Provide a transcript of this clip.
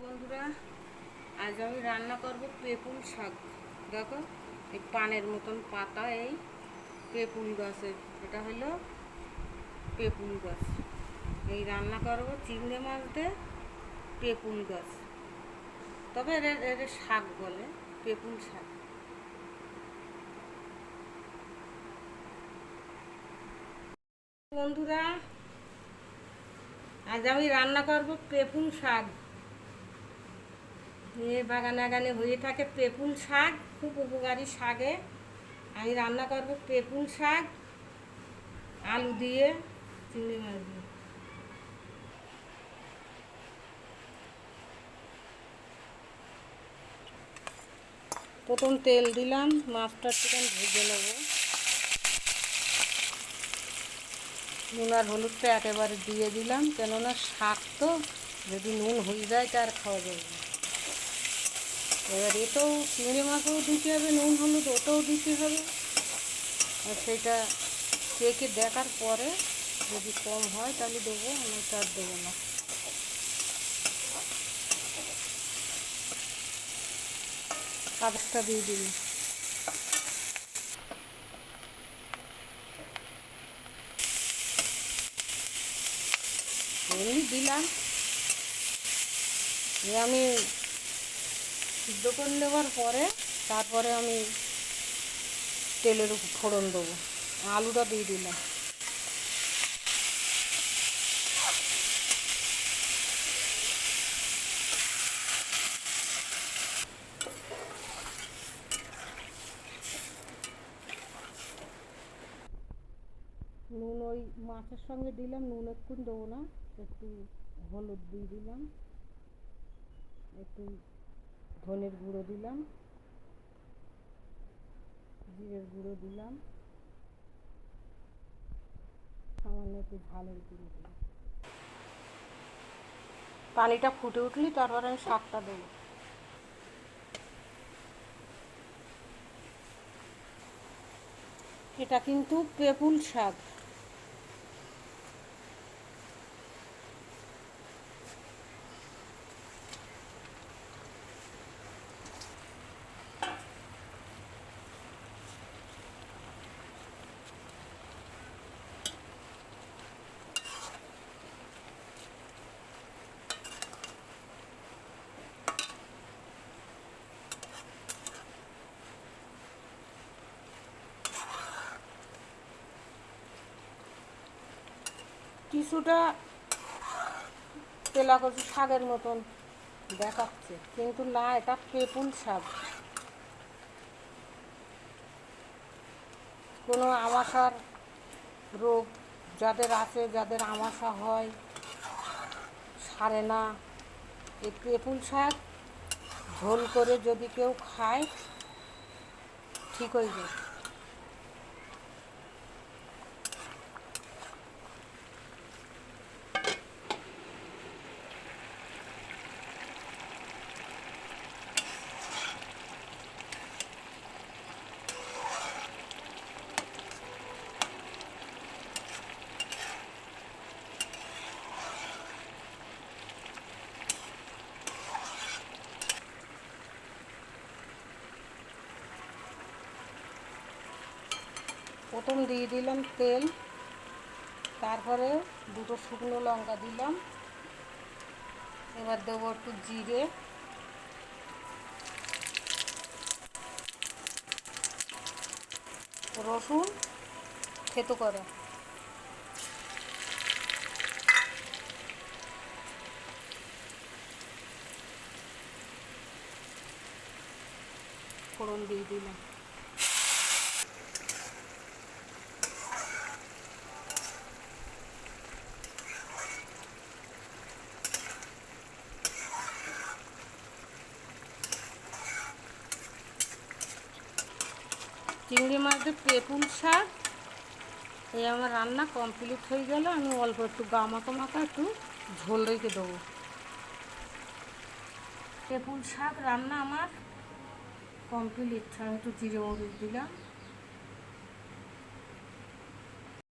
বন্ধুরা, আজ আমি রান্না করব পেপুল শাক। দেখো, এই পানের মতন পাতা, এই পেপুল গাছের, এটা হলো পেপুল গাছ। এই রান্না করব চিংড়ি মাছ দিয়ে পেপুল গাছ, তবে এর শাক বলে, পেপুল শাক। বন্ধুরা, আজ আমি রান্না করব পেপুল শাক। বাগানে হয়ে থাকে পেপুল শাক, খুব উপকারী শাকে। আমি রান্না করব পেপুল শাক আলু দিয়ে, চিংড়ি মাছ দিয়ে। প্রথম তেল দিলাম, মাছটা চিকেন ভেজে নেব। নুন আর হলুদটা একেবারে দিয়ে দিলাম, কেননা শাক তো যদি নুন হয়ে যায় তার খাওয়া যাবে না। এবার এতেও চিংড়ি মাছও দিতে হবে, নুন হলুদ ওতেও দিতে হবে। আর সেটা চেখে দেখার পরে যদি কম হয় তাহলে দেবো, আমি তার দেবো না। কাগজটা দিয়ে দিই, এমনি দিলাম। আমি সিদ্ধ করে নেওয়ার পরে তারপরে আমি তেলের উপর ফোড়ন দেবো। আলুটা দিয়ে দিলাম। নুন ওই মাছের সঙ্গে দিলাম, নুন একটু দেবো না, একটু হলুদ দিয়ে দিলাম, একটু ধনের গুঁড়ো দিলাম, জিরের গুঁড়ো দিলাম, সামান্য একটু ঝালের গুঁড়ো দিলাম। পানিটা ফুটে উঠলি তারপরে আমি শাকটা দেবো। এটা কিন্তু পেপুল শাক। কিছুটা তেলাকচি শাকের মতন দেখাচ্ছে, কিন্তু না, এটা পেপুল শাক। কোনো আমাশার রোগ যাদের আছে, যাদের আমাশা হয়, সারে না, এই পেপুল শাক ঝোল করে যদি কেউ খায় ঠিক হয়ে যায়। প্রথম দিয়ে দিলাম তেল, তারপরে দুটো শুকনো লঙ্কা দিলাম। এবার দেবো একটু জিরে, রসুন থেতো করা, ফোড়ন দিয়ে দিলাম। চিংড়ি মাছ দিয়ে পেপুল শাক, এই আমার রান্না কমপ্লিট হয়ে গেল। আমি অল্প একটু মাখা একটু ঝোল রেখে দেবো। পেপুল শাক রান্না আমার কমপ্লিট। একটু জিরে মরিচ দিলাম।